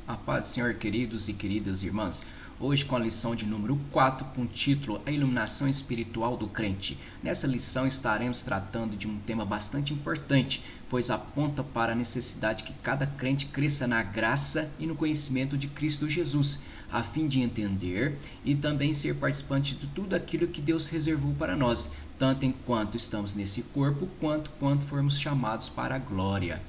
A paz do Senhor, queridos e queridas irmãs. Hoje com a lição de número 4, com o título A Iluminação Espiritual do Crente. Nessa lição estaremos tratando de um tema bastante importante, pois aponta para a necessidade que cada crente cresça na graça e no conhecimento de Cristo Jesus, a fim de entender e também ser participante de tudo aquilo que Deus reservou para nós, tanto enquanto estamos nesse corpo, quanto quando formos chamados para a glória.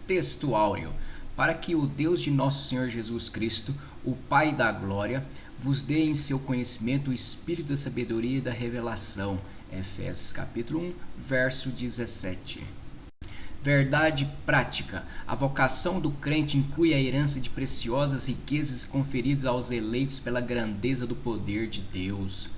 Texto áureo. Para que o Deus de nosso Senhor Jesus Cristo, o Pai da glória, vos dê em seu conhecimento o espírito da sabedoria e da revelação. Efésios capítulo 1, verso 17. Verdade prática. A vocação do crente inclui a herança de preciosas riquezas conferidas aos eleitos pela grandeza do poder de Deus.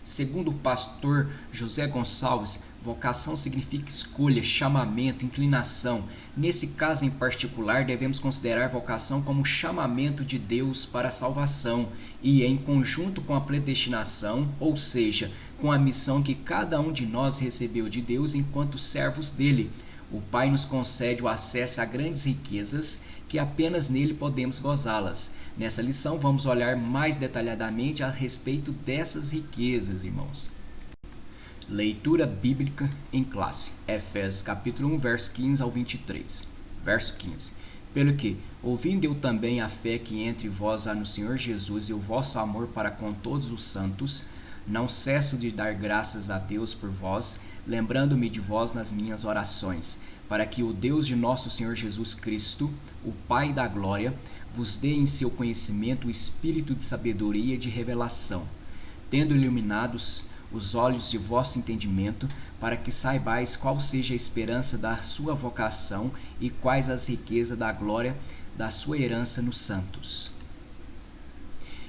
Segundo o pastor José Gonçalves, vocação significa escolha, chamamento, inclinação. Nesse caso em particular, devemos considerar vocação como chamamento de Deus para a salvação e em conjunto com a predestinação, ou seja, com a missão que cada um de nós recebeu de Deus enquanto servos dele. O Pai nos concede o acesso a grandes riquezas que apenas nele podemos gozá-las. Nessa lição vamos olhar mais detalhadamente a respeito dessas riquezas, irmãos. Leitura bíblica em classe. Efésios capítulo 1, verso 15 ao 23. Verso 15. Pelo que, ouvindo eu também a fé que entre vós há no Senhor Jesus e o vosso amor para com todos os santos, não cesso de dar graças a Deus por vós, lembrando-me de vós nas minhas orações, para que o Deus de nosso Senhor Jesus Cristo, o Pai da glória, vos dê em seu conhecimento o espírito de sabedoria e de revelação, tendo iluminados os olhos de vosso entendimento, para que saibais qual seja a esperança da sua vocação e quais as riquezas da glória da sua herança nos santos,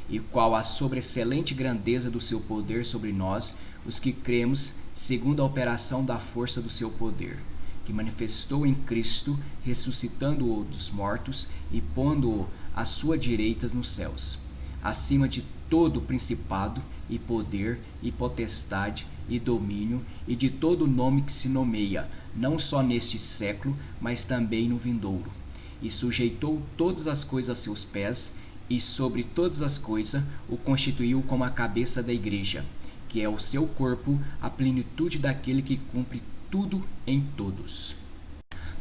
e qual a sobreexcelente grandeza do seu poder sobre nós, os que cremos, segundo a operação da força do seu poder, que manifestou em Cristo, ressuscitando-o dos mortos e pondo-o à sua direita nos céus, acima de todo principado e poder e potestade e domínio e de todo nome que se nomeia, não só neste século, mas também no vindouro. E sujeitou todas as coisas a seus pés, e sobre todas as coisas o constituiu como a cabeça da igreja, que é o seu corpo, a plenitude daquele que cumpre tudo em todos.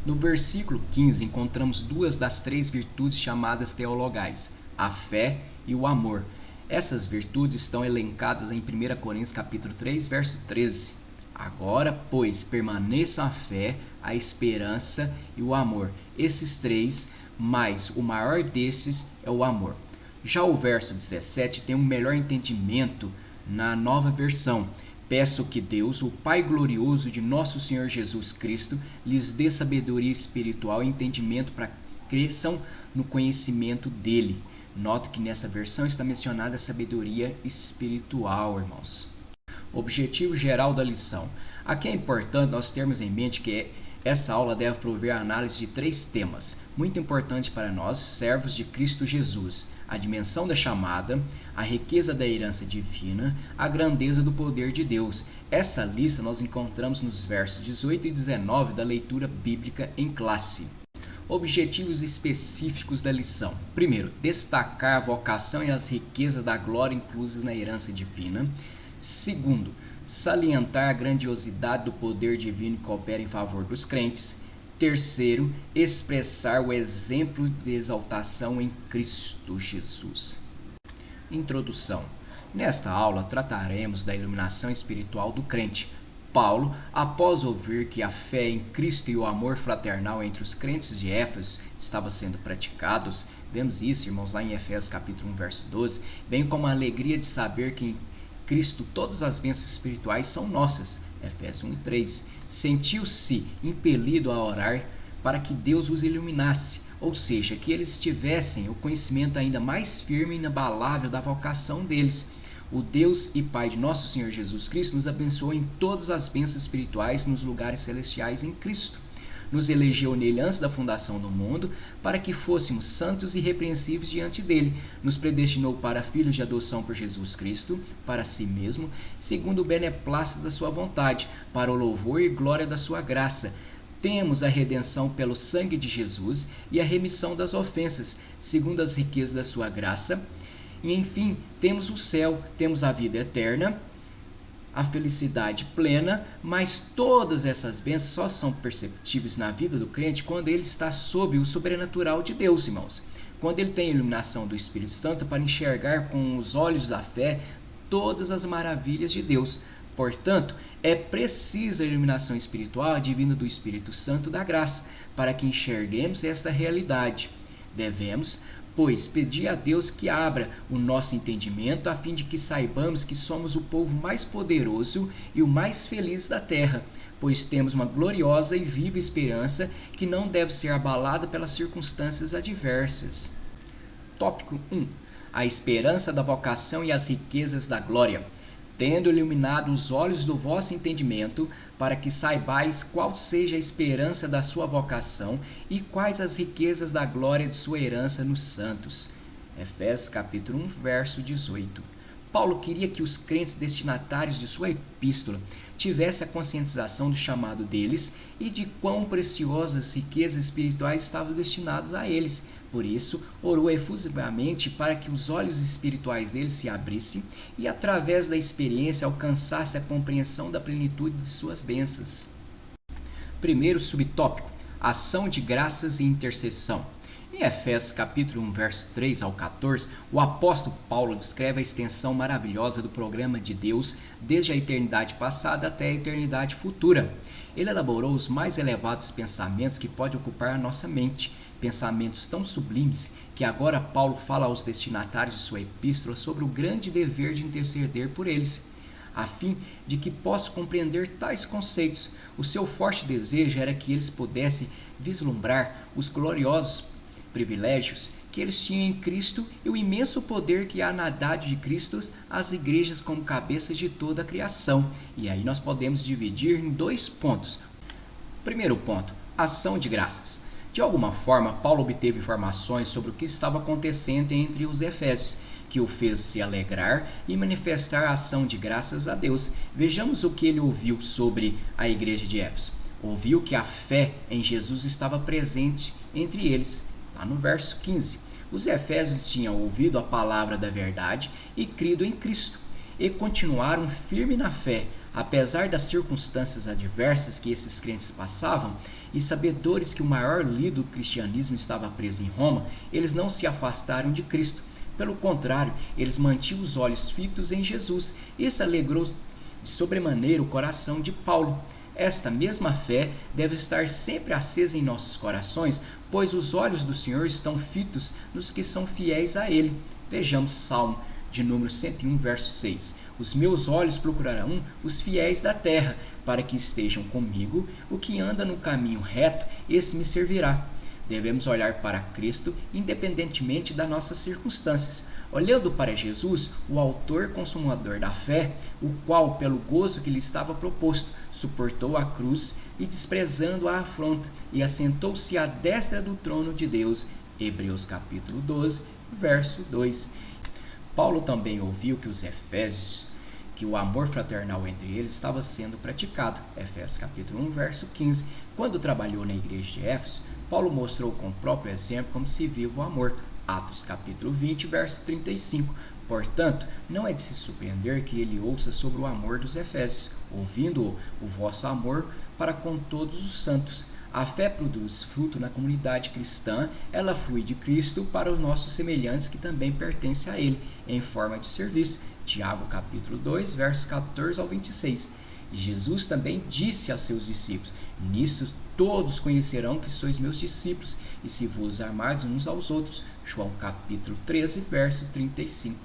No versículo 15 encontramos duas das três virtudes chamadas teologais, a fé e o amor. Essas virtudes estão elencadas em 1 Coríntios capítulo 3, verso 13. Agora, pois, permaneçam a fé, a esperança e o amor. Esses três, mas o maior desses é o amor. Já o verso 17 tem um melhor entendimento na nova versão. Peço que Deus, o Pai glorioso de nosso Senhor Jesus Cristo, lhes dê sabedoria espiritual e entendimento para que cresçam no conhecimento dele. Note que nessa versão está mencionada a sabedoria espiritual, irmãos. Objetivo geral da lição. Aqui é importante nós termos em mente que essa aula deve prover a análise de três temas, muito importantes para nós, servos de Cristo Jesus: a dimensão da chamada, a riqueza da herança divina, a grandeza do poder de Deus. Essa lista nós encontramos nos versos 18 e 19 da leitura bíblica em classe. Objetivos específicos da lição. Primeiro, destacar a vocação e as riquezas da glória inclusas na herança divina. Segundo, salientar a grandiosidade do poder divino que opera em favor dos crentes. Terceiro, expressar o exemplo de exaltação em Cristo Jesus. Introdução. Nesta aula trataremos da iluminação espiritual do crente. Paulo, após ouvir que a fé em Cristo e o amor fraternal entre os crentes de Éfeso estavam sendo praticados, vemos isso, irmãos, lá em Efésios capítulo 1, verso 12, bem como a alegria de saber que em Cristo todas as bênçãos espirituais são nossas, Efésios 1 e 3, sentiu-se impelido a orar para que Deus os iluminasse, ou seja, que eles tivessem o conhecimento ainda mais firme e inabalável da vocação deles. O Deus e Pai de nosso Senhor Jesus Cristo nos abençoou em todas as bênçãos espirituais nos lugares celestiais em Cristo. Nos elegeu nele antes da fundação do mundo, para que fôssemos santos e irrepreensíveis diante dele. Nos predestinou para filhos de adoção por Jesus Cristo, para si mesmo, segundo o beneplácito da sua vontade, para o louvor e glória da sua graça, temos a redenção pelo sangue de Jesus e a remissão das ofensas, segundo as riquezas da sua graça. E enfim, temos o céu, temos a vida eterna, a felicidade plena, mas todas essas bênçãos só são perceptíveis na vida do crente quando ele está sob o sobrenatural de Deus, irmãos. Quando ele tem a iluminação do Espírito Santo para enxergar com os olhos da fé todas as maravilhas de Deus. Portanto, é precisa a iluminação espiritual advinda do Espírito Santo da graça, para que enxerguemos esta realidade. Devemos, pois, pedir a Deus que abra o nosso entendimento, a fim de que saibamos que somos o povo mais poderoso e o mais feliz da terra, pois temos uma gloriosa e viva esperança que não deve ser abalada pelas circunstâncias adversas. Tópico 1. A esperança da vocação e as riquezas da glória. Tendo iluminado os olhos do vosso entendimento, para que saibais qual seja a esperança da sua vocação e quais as riquezas da glória de sua herança nos santos. Efésios capítulo 1, verso 18. Paulo queria que os crentes destinatários de sua epístola tivessem a conscientização do chamado deles e de quão preciosas riquezas espirituais estavam destinadas a eles. Por isso, orou efusivamente para que os olhos espirituais deles se abrissem e, através da experiência, alcançasse a compreensão da plenitude de suas bênçãos. Primeiro subtópico: ação de graças e intercessão. Em Efésios capítulo 1, verso 3 ao 14, o apóstolo Paulo descreve a extensão maravilhosa do programa de Deus desde a eternidade passada até a eternidade futura. Ele elaborou os mais elevados pensamentos que podem ocupar a nossa mente, pensamentos tão sublimes que agora Paulo fala aos destinatários de sua epístola sobre o grande dever de interceder por eles. A fim de que possam compreender tais conceitos, o seu forte desejo era que eles pudessem vislumbrar os gloriosos privilégios que eles tinham em Cristo e o imenso poder que há na dádiva de Cristo às igrejas como cabeças de toda a criação. E aí nós podemos dividir em 2 pontos. Primeiro ponto: ação de graças. De alguma forma, Paulo obteve informações sobre o que estava acontecendo entre os efésios, que o fez se alegrar e manifestar a ação de graças a Deus. Vejamos o que ele ouviu sobre a igreja de Éfeso. Ouviu que a fé em Jesus estava presente entre eles. Lá no verso 15, os efésios tinham ouvido a palavra da verdade e crido em Cristo, e continuaram firme na fé, apesar das circunstâncias adversas que esses crentes passavam, e sabedores que o maior líder do cristianismo estava preso em Roma, eles não se afastaram de Cristo. Pelo contrário, eles mantinham os olhos fitos em Jesus. Isso alegrou de sobremaneira o coração de Paulo. Esta mesma fé deve estar sempre acesa em nossos corações, pois os olhos do Senhor estão fitos nos que são fiéis a Ele. Vejamos Salmo de número 101, verso 6. Os meus olhos procurarão os fiéis da terra, para que estejam comigo. O que anda no caminho reto, esse me servirá. Devemos olhar para Cristo, independentemente das nossas circunstâncias. Olhando para Jesus, o autor e consumador da fé, o qual, pelo gozo que lhe estava proposto, suportou a cruz e, desprezando a afronta, e assentou-se à destra do trono de Deus. Hebreus capítulo 12, verso 2. Paulo também ouviu que os efésios, que o amor fraternal entre eles estava sendo praticado. Efésios capítulo 1, verso 15. Quando trabalhou na igreja de Éfeso, Paulo mostrou com o próprio exemplo como se vive o amor. Atos capítulo 20, verso 35. Portanto, não é de se surpreender que ele ouça sobre o amor dos efésios, ouvindo o vosso amor para com todos os santos. A fé produz fruto na comunidade cristã, ela flui de Cristo para os nossos semelhantes que também pertencem a Ele, em forma de serviço. Tiago capítulo 2, versos 14 ao 26. Jesus também disse aos seus discípulos: nisto todos conhecerão que sois meus discípulos, e se vos amardes uns aos outros. João capítulo 13, verso 35.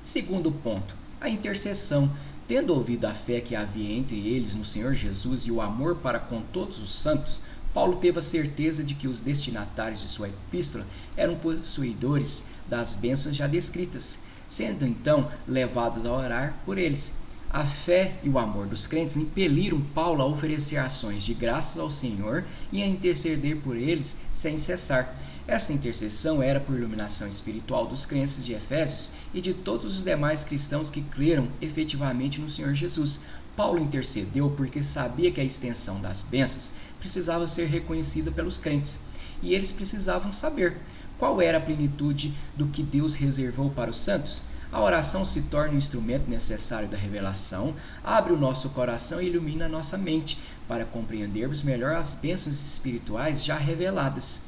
Segundo ponto, a intercessão. Tendo ouvido a fé que havia entre eles no Senhor Jesus e o amor para com todos os santos, Paulo teve a certeza de que os destinatários de sua epístola eram possuidores das bênçãos já descritas, sendo então levados a orar por eles. A fé e o amor dos crentes impeliram Paulo a oferecer ações de graças ao Senhor e a interceder por eles sem cessar. Esta intercessão era por iluminação espiritual dos crentes de Efésios e de todos os demais cristãos que creram efetivamente no Senhor Jesus. Paulo intercedeu porque sabia que a extensão das bênçãos precisava ser reconhecida pelos crentes. E eles precisavam saber qual era a plenitude do que Deus reservou para os santos. A oração se torna um instrumento necessário da revelação, abre o nosso coração e ilumina a nossa mente para compreendermos melhor as bênçãos espirituais já reveladas.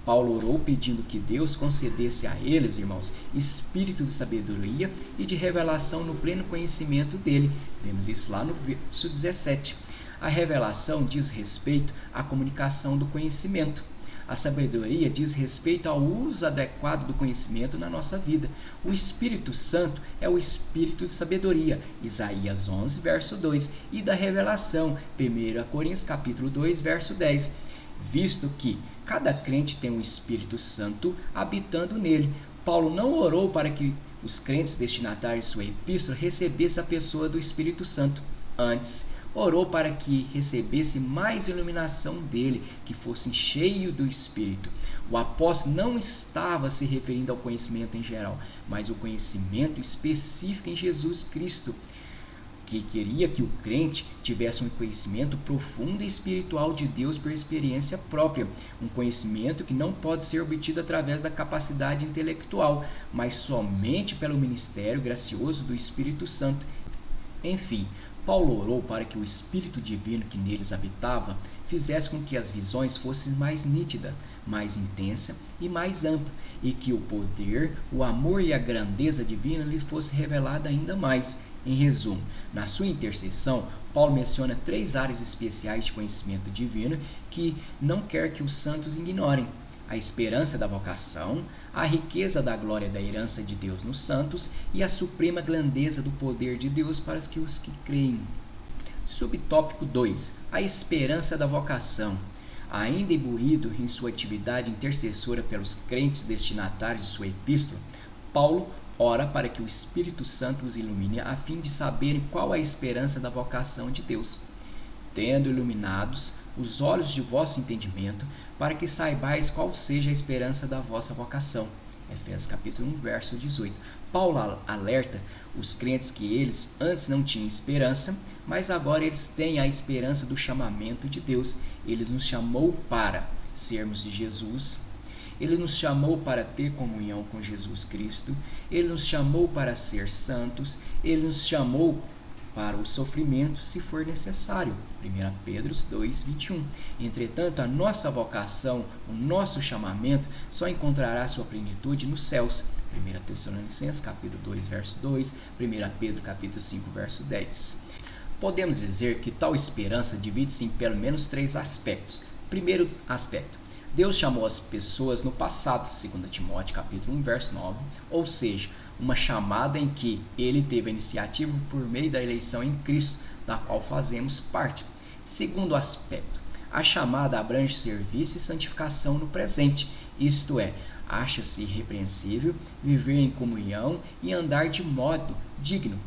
Paulo orou pedindo que Deus concedesse a eles, irmãos, espírito de sabedoria e de revelação no pleno conhecimento dele. Vemos isso lá no verso 17. A revelação diz respeito à comunicação do conhecimento. A sabedoria diz respeito ao uso adequado do conhecimento na nossa vida. O Espírito Santo é o Espírito de sabedoria, Isaías 11, verso 2, e da revelação, 1 Coríntios capítulo 2, verso 10. Visto que cada crente tem um Espírito Santo habitando nele, Paulo não orou para que os crentes destinatários de sua epístola recebessem a pessoa do Espírito Santo. Antes, orou para que recebesse mais iluminação dele, que fosse cheio do Espírito. O apóstolo não estava se referindo ao conhecimento em geral, mas ao conhecimento específico em Jesus Cristo, que queria que o crente tivesse um conhecimento profundo e espiritual de Deus por experiência própria, um conhecimento que não pode ser obtido através da capacidade intelectual, mas somente pelo ministério gracioso do Espírito Santo. Enfim, Paulo orou para que o Espírito Divino que neles habitava fizesse com que as visões fossem mais nítidas, mais intensas e mais amplas, e que o poder, o amor e a grandeza divina lhes fosse revelada ainda mais. Em resumo, na sua intercessão, Paulo menciona 3 áreas especiais de conhecimento divino que não quer que os santos ignorem: a esperança da vocação, a riqueza da glória da herança de Deus nos santos e a suprema grandeza do poder de Deus para os que creem. Subtópico 2. A esperança da vocação. Ainda imbuído em sua atividade intercessora pelos crentes destinatários de sua epístola, Paulo ora para que o Espírito Santo os ilumine a fim de saberem qual a esperança da vocação de Deus, tendo iluminados os olhos de vosso entendimento, para que saibais qual seja a esperança da vossa vocação. Efésios capítulo 1, verso 18. Paulo alerta os crentes que eles antes não tinham esperança, mas agora eles têm a esperança do chamamento de Deus. Ele nos chamou para sermos de Jesus. Ele nos chamou para ter comunhão com Jesus Cristo. Ele nos chamou para ser santos. Ele nos chamou para o sofrimento, se for necessário. 1 Pedro 2, 21. Entretanto, a nossa vocação, o nosso chamamento, só encontrará sua plenitude nos céus. 1 Tessalonicenses, capítulo 2, verso 2. 1 Pedro, capítulo 5, verso 10. Podemos dizer que tal esperança divide-se em pelo menos 3 aspectos. Primeiro aspecto: Deus chamou as pessoas no passado, 2 Timóteo capítulo 1, verso 9, ou seja, uma chamada em que ele teve a iniciativa por meio da eleição em Cristo, da qual fazemos parte. Segundo aspecto, a chamada abrange serviço e santificação no presente, isto é, acha-se irrepreensível, viver em comunhão e andar de modo digno.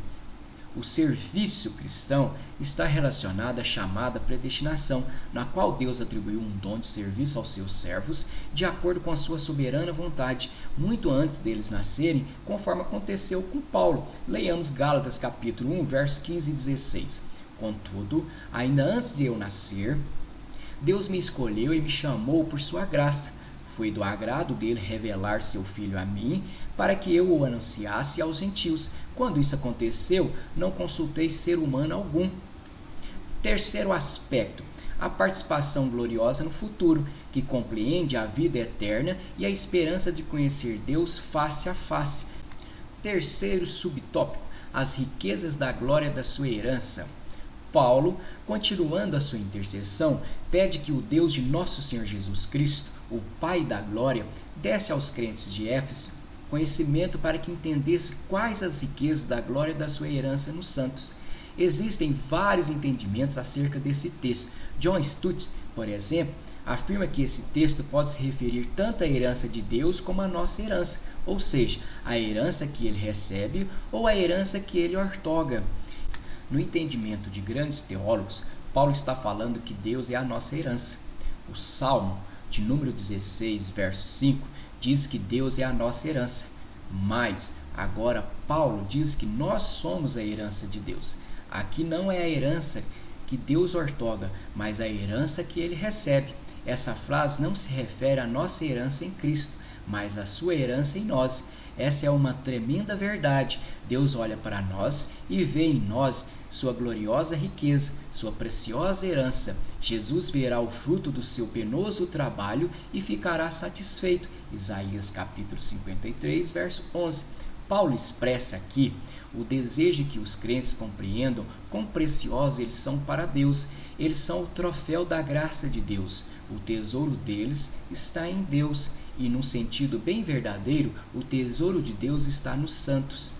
O serviço cristão está relacionado à chamada predestinação, na qual Deus atribuiu um dom de serviço aos seus servos, de acordo com a sua soberana vontade, muito antes deles nascerem, conforme aconteceu com Paulo. Leiamos Gálatas capítulo 1, versos 15 e 16. Contudo, ainda antes de eu nascer, Deus me escolheu e me chamou por sua graça. Foi do agrado dele revelar seu Filho a mim, para que eu o anunciasse aos gentios. Quando isso aconteceu, não consultei ser humano algum. Terceiro aspecto: a participação gloriosa no futuro, que compreende a vida eterna e a esperança de conhecer Deus face a face. Terceiro subtópico: as riquezas da glória da sua herança. Paulo, continuando a sua intercessão, pede que o Deus de nosso Senhor Jesus Cristo, o Pai da glória, desse aos crentes de Éfeso conhecimento para que entendesse quais as riquezas da glória da sua herança nos santos. Existem vários entendimentos acerca desse texto. John Stott, por exemplo, afirma que esse texto pode se referir tanto à herança de Deus como à nossa herança, ou seja, a herança que ele recebe ou a herança que ele outorga. No entendimento de grandes teólogos, Paulo está falando que Deus é a nossa herança. O Salmo de número 16, verso 5, diz que Deus é a nossa herança. Mas, agora, Paulo diz que nós somos a herança de Deus. Aqui não é a herança que Deus outorga, mas a herança que ele recebe. Essa frase não se refere à nossa herança em Cristo, mas à sua herança em nós. Essa é uma tremenda verdade. Deus olha para nós e vê em nós sua gloriosa riqueza, sua preciosa herança. Jesus verá o fruto do seu penoso trabalho e ficará satisfeito. Isaías capítulo 53, verso 11. Paulo expressa aqui o desejo que os crentes compreendam quão preciosos eles são para Deus. Eles são o troféu da graça de Deus. O tesouro deles está em Deus. E, num sentido bem verdadeiro, o tesouro de Deus está nos santos.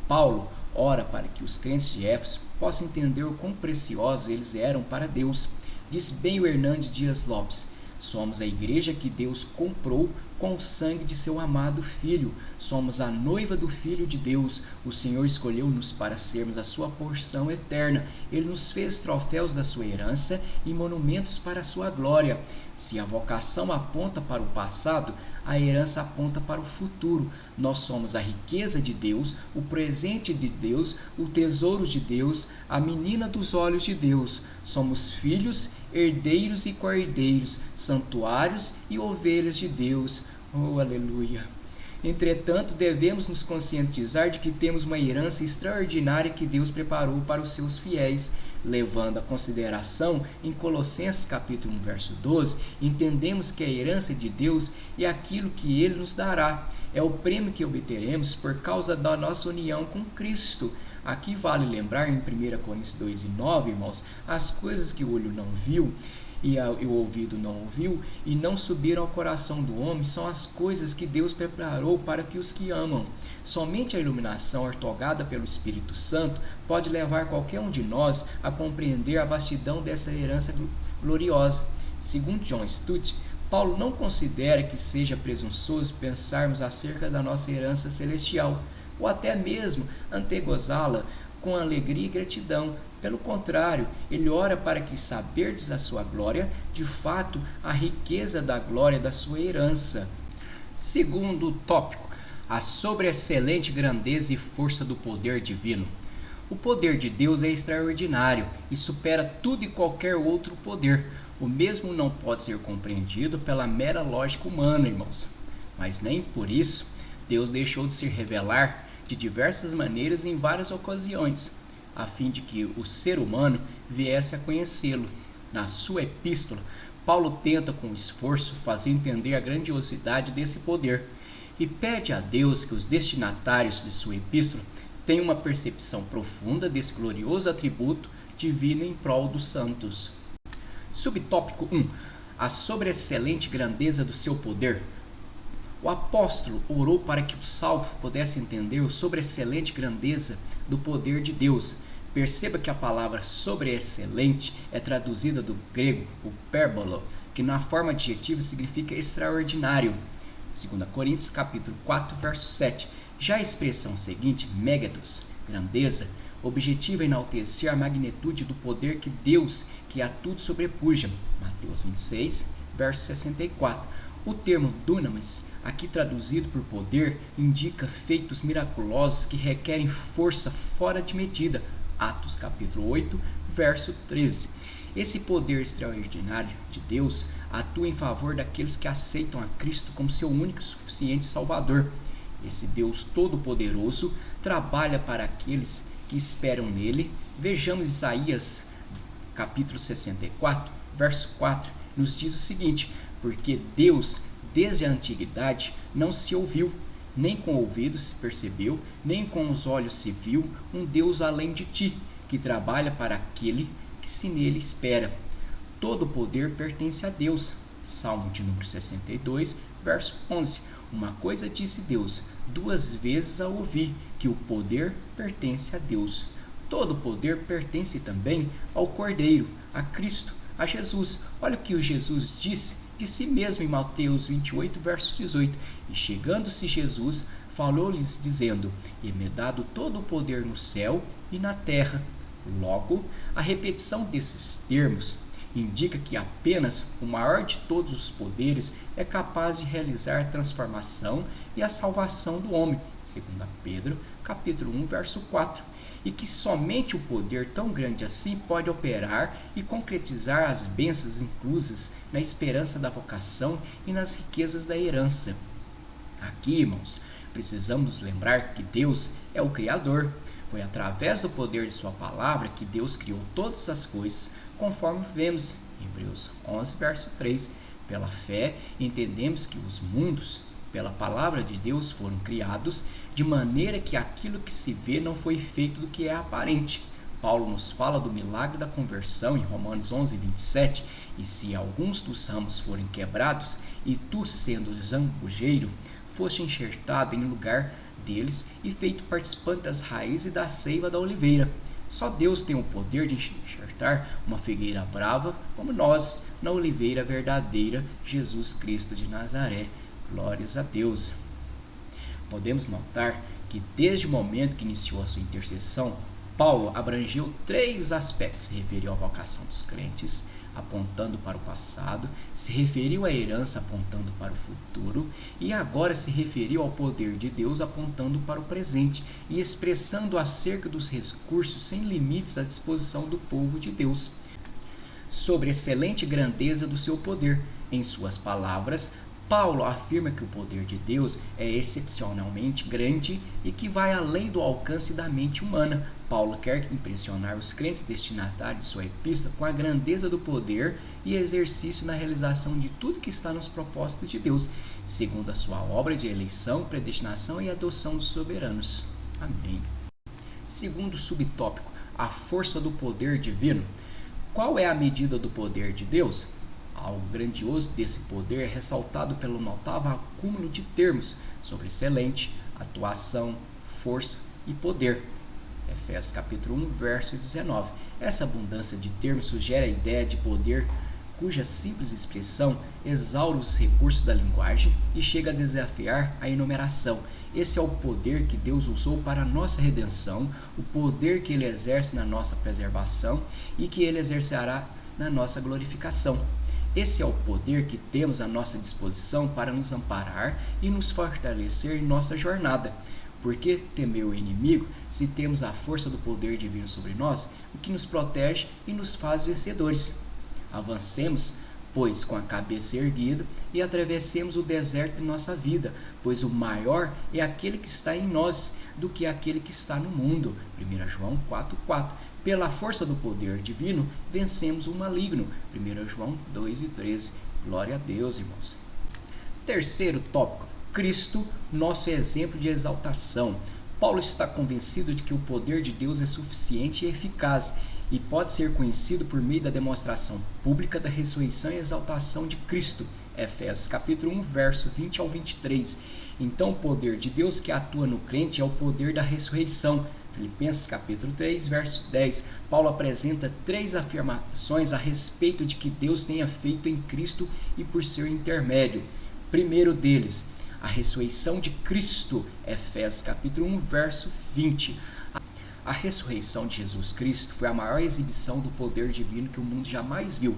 Paulo ora para que os crentes de Éfeso possam entender o quão preciosos eles eram para Deus. Disse bem o Hernandes Dias Lopes: somos a igreja que Deus comprou com o sangue de seu amado Filho. Somos a noiva do Filho de Deus. O Senhor escolheu-nos para sermos a sua porção eterna. Ele nos fez troféus da sua herança e monumentos para a sua glória. Se a vocação aponta para o passado, a herança aponta para o futuro. Nós somos a riqueza de Deus, o presente de Deus, o tesouro de Deus, a menina dos olhos de Deus. Somos filhos, herdeiros e cordeiros, santuários e ovelhas de Deus. Oh, aleluia! Entretanto, devemos nos conscientizar de que temos uma herança extraordinária que Deus preparou para os seus fiéis. Levando a consideração em Colossenses capítulo 1, verso 12, entendemos que a herança de Deus é aquilo que Ele nos dará. É o prêmio que obteremos por causa da nossa união com Cristo. Aqui vale lembrar em 1 Coríntios 2 e 9, irmãos, as coisas que o olho não viu e o ouvido não ouviu e não subiram ao coração do homem são as coisas que Deus preparou para que os que amam. Somente a iluminação outorgada pelo Espírito Santo pode levar qualquer um de nós a compreender a vastidão dessa herança gloriosa. Segundo John Stott, Paulo não considera que seja presunçoso pensarmos acerca da nossa herança celestial, ou até mesmo antegozá-la com alegria e gratidão. Pelo contrário, ele ora para que saberdes a sua glória, de fato, a riqueza da glória da sua herança. Segundo tópico, a sobreexcelente grandeza e força do poder divino. O poder de Deus é extraordinário e supera tudo e qualquer outro poder. O mesmo não pode ser compreendido pela mera lógica humana, irmãos. Mas nem por isso Deus deixou de se revelar de diversas maneiras em várias ocasiões, a fim de que o ser humano viesse a conhecê-lo. Na sua epístola, Paulo tenta com esforço fazer entender a grandiosidade desse poder e pede a Deus que os destinatários de sua epístola tenham uma percepção profunda desse glorioso atributo divino em prol dos santos. Subtópico 1. A sobreexcelente grandeza do seu poder. O apóstolo orou para que o salvo pudesse entender a sobreexcelente grandeza do poder de Deus. Perceba que a palavra sobreexcelente é traduzida do grego, o pérbolo, que na forma adjetiva significa extraordinário. 2 Coríntios capítulo 4, verso 7. Já a expressão seguinte, megados, grandeza, objetiva enaltecer a magnitude do poder que Deus, que a tudo sobrepuja. Mateus 26, verso 64. O termo dunamis, aqui traduzido por poder, indica feitos miraculosos que requerem força fora de medida. Atos capítulo 8, verso 13. Esse poder extraordinário de Deus atua em favor daqueles que aceitam a Cristo como seu único e suficiente Salvador. Esse Deus Todo-Poderoso trabalha para aqueles que esperam nele. Vejamos Isaías capítulo 64, verso 4, nos diz o seguinte: porque Deus, desde a antiguidade, não se ouviu, nem com ouvidos se percebeu, nem com os olhos se viu, um Deus além de ti, que trabalha para aquele que se nele espera. Todo o poder pertence a Deus. Salmo de número 62, verso 11. Uma coisa disse Deus, 2 vezes a ouvi, que o poder pertence a Deus. Todo o poder pertence também ao Cordeiro, a Cristo, a Jesus. Olha o que o Jesus disse de si mesmo em Mateus 28, verso 18. E chegando-se Jesus, falou-lhes dizendo: e me dado todo o poder no céu e na terra. Logo, a repetição desses termos indica que apenas o maior de todos os poderes é capaz de realizar a transformação e a salvação do homem. 2 Pedro, capítulo 1, verso 4. e que somente o poder tão grande assim pode operar e concretizar as bênçãos inclusas na esperança da vocação e nas riquezas da herança. Aqui, irmãos, precisamos nos lembrar que Deus é o Criador. Foi através do poder de sua palavra que Deus criou todas as coisas, conforme vemos em Hebreus 11, verso 3. Pela fé, entendemos que os mundos, pela palavra de Deus, foram criados, de maneira que aquilo que se vê não foi feito do que é aparente. Paulo nos fala do milagre da conversão em Romanos 11, 27. E se alguns dos ramos forem quebrados, e tu, sendo zambujeiro, foste enxertado em lugar deles e feito participante das raízes e da seiva da oliveira. Só Deus tem o poder de enxertar uma figueira brava como nós na oliveira verdadeira, Jesus Cristo de Nazaré. Glórias a Deus. Podemos notar que desde o momento que iniciou a sua intercessão, Paulo abrangeu 3 aspectos. Se referiu à vocação dos crentes, apontando para o passado, se referiu à herança, apontando para o futuro, e agora se referiu ao poder de Deus, apontando para o presente e expressando acerca dos recursos sem limites à disposição do povo de Deus, sobre a excelente grandeza do seu poder. Em suas palavras, Paulo afirma que o poder de Deus é excepcionalmente grande e que vai além do alcance da mente humana. Paulo quer impressionar os crentes destinatários de sua epístola com a grandeza do poder e exercício na realização de tudo que está nos propósitos de Deus, segundo a sua obra de eleição, predestinação e adoção dos soberanos. Amém. Segundo subtópico, a força do poder divino. Qual é a medida do poder de Deus? Algo grandioso desse poder é ressaltado pelo notável acúmulo de termos sobre excelente, atuação, força e poder. Efésios capítulo 1, verso 19. Essa abundância de termos sugere a ideia de poder cuja simples expressão exaure os recursos da linguagem e chega a desafiar a enumeração. Esse é o poder que Deus usou para a nossa redenção, o poder que Ele exerce na nossa preservação e que Ele exercerá na nossa glorificação. Esse é o poder que temos à nossa disposição para nos amparar e nos fortalecer em nossa jornada. Por que temer o inimigo se temos a força do poder divino sobre nós, o que nos protege e nos faz vencedores? Avancemos, pois, com a cabeça erguida e atravessemos o deserto de nossa vida, pois o maior é aquele que está em nós do que aquele que está no mundo. 1 João 4,4. Pela força do poder divino, vencemos o maligno. 1 João 2,13. Glória a Deus, irmãos. Terceiro tópico. Cristo, nosso exemplo de exaltação. Paulo está convencido de que o poder de Deus é suficiente e eficaz e pode ser conhecido por meio da demonstração pública da ressurreição e exaltação de Cristo. Efésios capítulo 1, verso 20 ao 23. Então o poder de Deus que atua no crente é o poder da ressurreição. Filipenses capítulo 3, verso 10. Paulo apresenta 3 afirmações a respeito de que Deus tenha feito em Cristo e por seu intermédio. Primeiro deles, a ressurreição de Cristo. Efésios capítulo 1, verso 20. A ressurreição de Jesus Cristo foi a maior exibição do poder divino que o mundo jamais viu.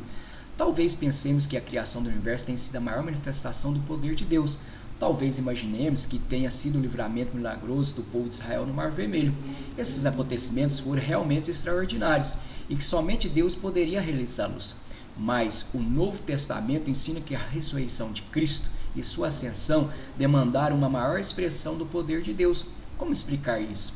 Talvez pensemos que a criação do universo tenha sido a maior manifestação do poder de Deus. Talvez imaginemos que tenha sido o livramento milagroso do povo de Israel no Mar Vermelho. Esses acontecimentos foram realmente extraordinários e que somente Deus poderia realizá-los. Mas o Novo Testamento ensina que a ressurreição de Cristo e sua ascensão demandaram uma maior expressão do poder de Deus. Como explicar isso?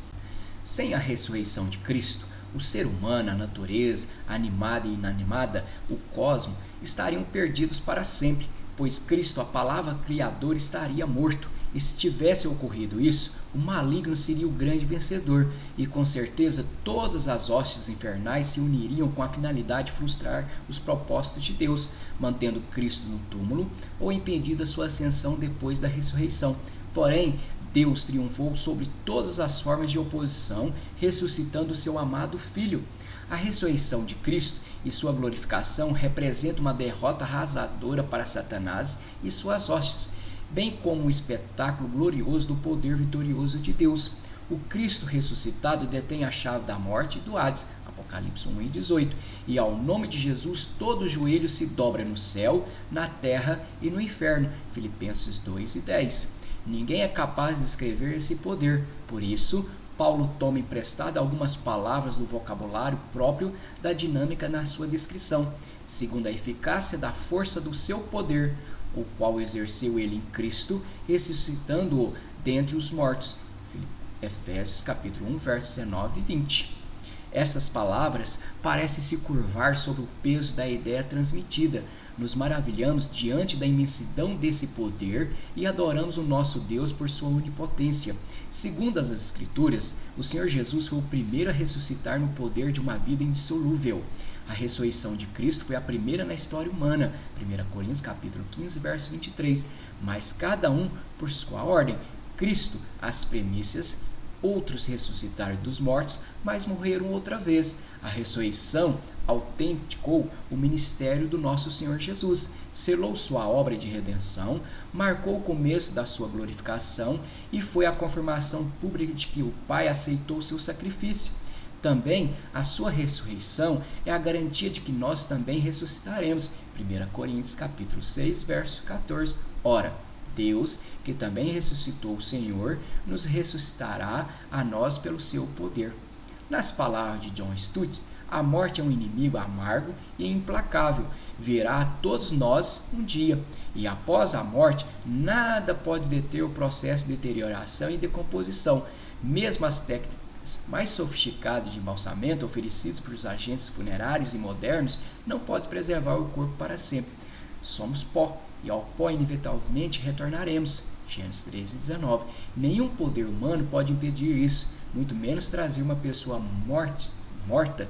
Sem a ressurreição de Cristo, o ser humano, a natureza, animada e inanimada, o cosmos, estariam perdidos para sempre, pois Cristo, a palavra criadora, estaria morto. E se tivesse ocorrido isso, o maligno seria o grande vencedor, e com certeza todas as hostes infernais se uniriam com a finalidade de frustrar os propósitos de Deus, mantendo Cristo no túmulo ou impedindo a sua ascensão depois da ressurreição. Porém, Deus triunfou sobre todas as formas de oposição, ressuscitando o seu amado Filho. A ressurreição de Cristo e sua glorificação representam uma derrota arrasadora para Satanás e suas hostes, bem como um espetáculo glorioso do poder vitorioso de Deus. O Cristo ressuscitado detém a chave da morte e do Hades, Apocalipse 1:18, e ao nome de Jesus todo joelho se dobra no céu, na terra e no inferno, Filipenses 2:10. Ninguém é capaz de descrever esse poder, por isso Paulo toma emprestado algumas palavras do vocabulário próprio da dinâmica na sua descrição, segundo a eficácia da força do seu poder, o qual exerceu ele em Cristo, ressuscitando-o dentre os mortos. Efésios capítulo 1, versos 19 e 20. Estas palavras parecem se curvar sob o peso da ideia transmitida. Nos maravilhamos diante da imensidão desse poder e adoramos o nosso Deus por sua onipotência. Segundo as Escrituras, o Senhor Jesus foi o primeiro a ressuscitar no poder de uma vida indissolúvel. A ressurreição de Cristo foi a primeira na história humana, 1 Coríntios capítulo 15, verso 23, mas cada um por sua ordem. Cristo, as primícias, outros ressuscitaram dos mortos, mas morreram outra vez. A ressurreição autenticou o ministério do nosso Senhor Jesus, selou sua obra de redenção, marcou o começo da sua glorificação e foi a confirmação pública de que o Pai aceitou seu sacrifício. Também a sua ressurreição é a garantia de que nós também ressuscitaremos. 1 Coríntios capítulo 6, verso 14. Ora, Deus, que também ressuscitou o Senhor, nos ressuscitará a nós pelo seu poder. Nas palavras de John Stott, a morte é um inimigo amargo e implacável, virá a todos nós um dia, e após a morte, nada pode deter o processo de deterioração e decomposição. Mesmo as técnicas mais sofisticadas de embalsamento oferecidas por os agentes funerários e modernos não podem preservar o corpo para sempre. Somos pó, e ao pó inevitavelmente retornaremos. Gênesis 13:19. Nenhum poder humano pode impedir isso, muito menos trazer uma pessoa morta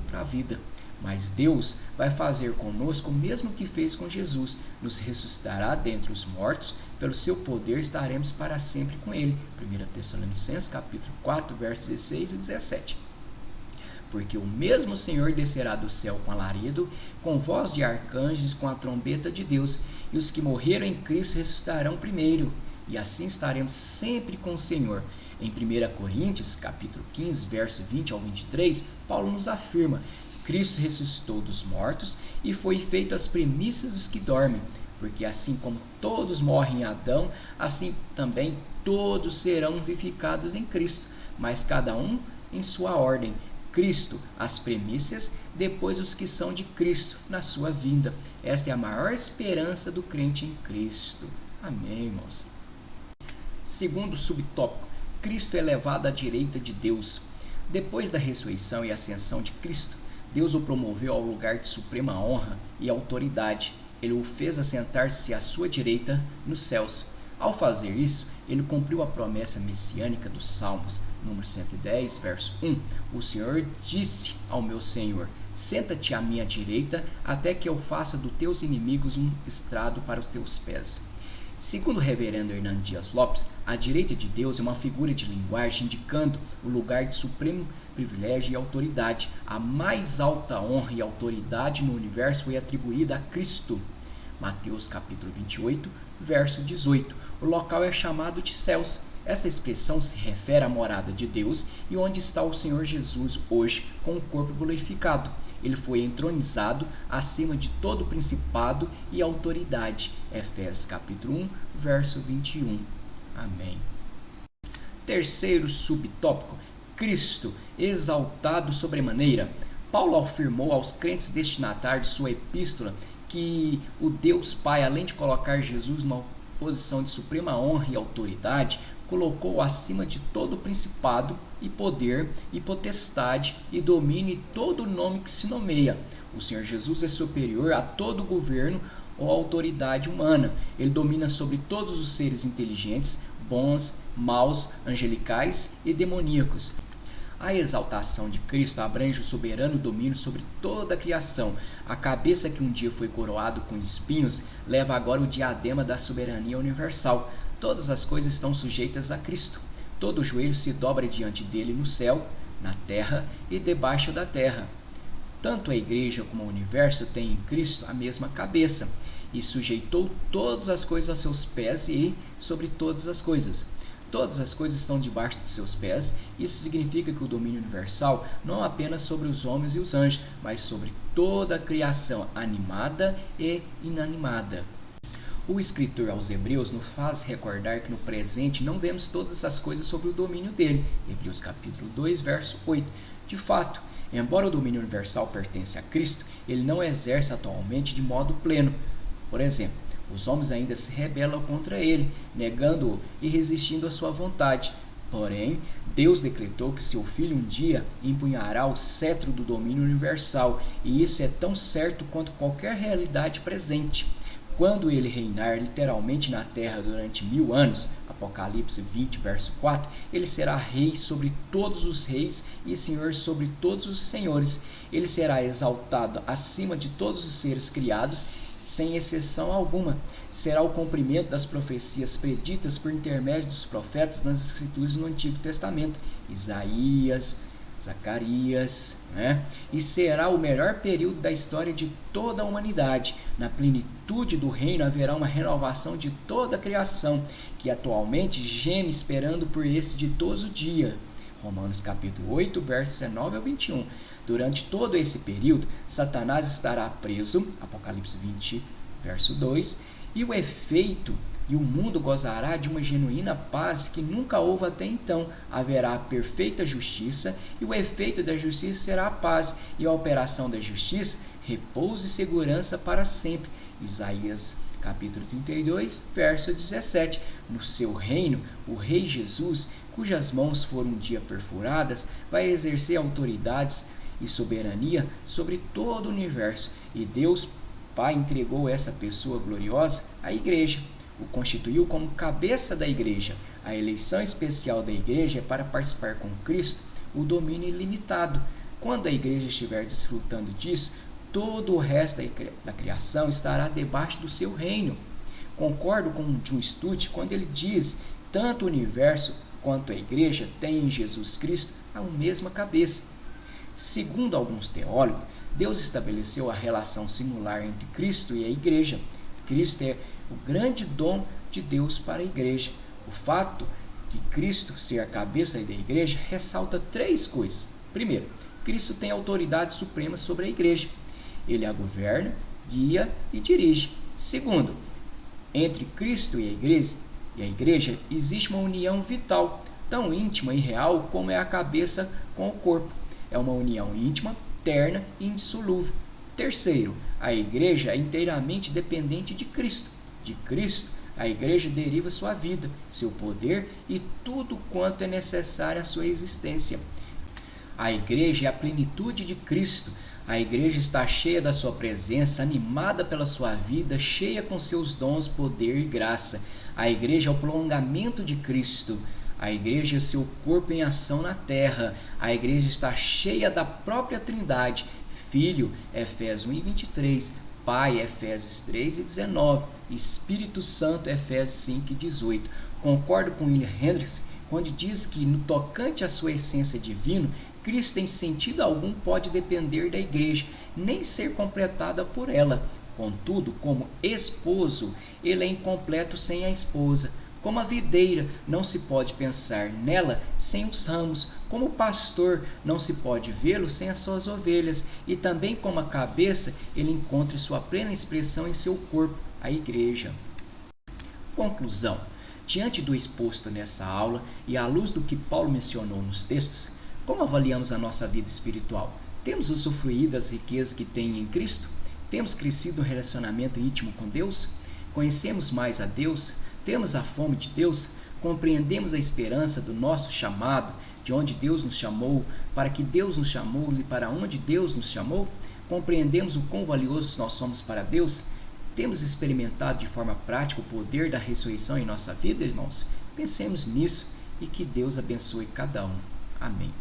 para a vida. Mas Deus vai fazer conosco o mesmo que fez com Jesus, nos ressuscitará dentre os mortos, pelo seu poder estaremos para sempre com ele. 1 Tessalonicenses capítulo 4, versos 16 e 17. Porque o mesmo Senhor descerá do céu com alarido, com voz de arcanjos, com a trombeta de Deus, e os que morreram em Cristo ressuscitarão primeiro, e assim estaremos sempre com o Senhor. Em 1 Coríntios, capítulo 15, verso 20 ao 23, Paulo nos afirma: Cristo ressuscitou dos mortos e foi feito as primícias dos que dormem, porque assim como todos morrem em Adão, assim também todos serão vivificados em Cristo, mas cada um em sua ordem. Cristo, as primícias, depois os que são de Cristo na sua vinda. Esta é a maior esperança do crente em Cristo. Amém, irmãos. Segundo subtópico, Cristo é levado à direita de Deus. Depois da ressurreição e ascensão de Cristo, Deus o promoveu ao lugar de suprema honra e autoridade. Ele o fez assentar-se à sua direita nos céus. Ao fazer isso, ele cumpriu a promessa messiânica dos Salmos, número 110, verso 1. O Senhor disse ao meu Senhor: senta-te à minha direita, até que eu faça dos teus inimigos um estrado para os teus pés. Segundo o reverendo Hernando Dias Lopes, a direita de Deus é uma figura de linguagem indicando o lugar de supremo privilégio e autoridade. A mais alta honra e autoridade no universo foi atribuída a Cristo. Mateus capítulo 28, verso 18. O local é chamado de céus. Esta expressão se refere à morada de Deus e onde está o Senhor Jesus hoje com o corpo glorificado. Ele foi entronizado acima de todo principado e autoridade. Efésios capítulo 1, verso 21. Amém. Terceiro subtópico, Cristo exaltado sobremaneira. Paulo afirmou aos crentes destinatários de sua epístola que o Deus Pai, além de colocar Jesus numa posição de suprema honra e autoridade, colocou-o acima de todo principado e poder e potestade e domínio e todo nome que se nomeia. O Senhor Jesus é superior a todo governo ou autoridade humana. Ele domina sobre todos os seres inteligentes, bons, maus, angelicais e demoníacos. A exaltação de Cristo abrange o soberano domínio sobre toda a criação. A cabeça que um dia foi coroado com espinhos leva agora o diadema da soberania universal. Todas as coisas estão sujeitas a Cristo. Todo joelho se dobra diante dele no céu, na terra e debaixo da terra. Tanto a igreja como o universo têm em Cristo a mesma cabeça, e sujeitou todas as coisas aos seus pés e sobre todas as coisas. Todas as coisas estão debaixo dos seus pés. Isso significa que o domínio universal não apenas sobre os homens e os anjos, mas sobre toda a criação animada e inanimada. O escritor aos Hebreus nos faz recordar que no presente não vemos todas as coisas sob o domínio dele. Hebreus capítulo 2, verso 8. De fato, embora o domínio universal pertença a Cristo, ele não exerce atualmente de modo pleno. Por exemplo, os homens ainda se rebelam contra ele, negando-o e resistindo à sua vontade. Porém, Deus decretou que seu filho um dia empunhará o cetro do domínio universal, e isso é tão certo quanto qualquer realidade presente. Quando ele reinar literalmente na terra durante 1000 anos, Apocalipse 20, verso 4, ele será rei sobre todos os reis e senhor sobre todos os senhores. Ele será exaltado acima de todos os seres criados, sem exceção alguma. Será o cumprimento das profecias preditas por intermédio dos profetas nas Escrituras no Antigo Testamento, Isaías, Zacarias, E será o melhor período da história de toda a humanidade. Na plenitude do reino haverá uma renovação de toda a criação, que atualmente geme esperando por esse ditoso dia. Romanos capítulo 8, versos 19 ao 21. Durante todo esse período, Satanás estará preso, Apocalipse 20, verso 2, e o efeito e o mundo gozará de uma genuína paz que nunca houve até então. Haverá perfeita justiça, e o efeito da justiça será a paz, e a operação da justiça, repouso e segurança para sempre. Isaías capítulo 32, verso 17. No seu reino, o Rei Jesus, cujas mãos foram um dia perfuradas, vai exercer autoridades e soberania sobre todo o universo, e Deus Pai entregou essa pessoa gloriosa à igreja, o constituiu como cabeça da igreja. A eleição especial da igreja é para participar com Cristo o domínio ilimitado. Quando a igreja estiver desfrutando disso, todo o resto da criação estará debaixo do seu reino. Concordo com John Stott quando ele diz: tanto o universo quanto a igreja têm em Jesus Cristo a mesma cabeça. Segundo alguns teólogos, Deus estabeleceu a relação singular entre Cristo e a igreja. Cristo é o grande dom de Deus para a igreja. O fato de Cristo ser a cabeça da igreja ressalta 3 coisas. Primeiro, Cristo tem autoridade suprema sobre a igreja. Ele a governa, guia e dirige. Segundo, entre Cristo e a igreja existe uma união vital, tão íntima e real como é a cabeça com o corpo. É uma união íntima, terna e indissolúvel. Terceiro, a igreja é inteiramente dependente de Cristo. De Cristo, a igreja deriva sua vida, seu poder e tudo quanto é necessário à sua existência. A igreja é a plenitude de Cristo. A igreja está cheia da sua presença, animada pela sua vida, cheia com seus dons, poder e graça. A igreja é o prolongamento de Cristo. A igreja é seu corpo em ação na terra. A igreja está cheia da própria Trindade. Filho, Efésios 1 e 23. Pai, Efésios 3 e 19. Espírito Santo, Efésios 5 e 18. Concordo com William Hendricks quando diz que, no tocante à sua essência divina, Cristo em sentido algum pode depender da igreja, nem ser completada por ela. Contudo, como esposo, ele é incompleto sem a esposa. Como a videira, não se pode pensar nela sem os ramos. Como pastor, não se pode vê-lo sem as suas ovelhas. E também como a cabeça, ele encontra sua plena expressão em seu corpo, a igreja. Conclusão. Diante do exposto nessa aula e à luz do que Paulo mencionou nos textos, como avaliamos a nossa vida espiritual? Temos usufruído das riquezas que tem em Cristo? Temos crescido no relacionamento íntimo com Deus? Conhecemos mais a Deus? Temos a fome de Deus? Compreendemos a esperança do nosso chamado, de onde Deus nos chamou, para que Deus nos chamou e para onde Deus nos chamou? Compreendemos o quão valiosos nós somos para Deus? Temos experimentado de forma prática o poder da ressurreição em nossa vida, irmãos? Pensemos nisso e que Deus abençoe cada um. Amém.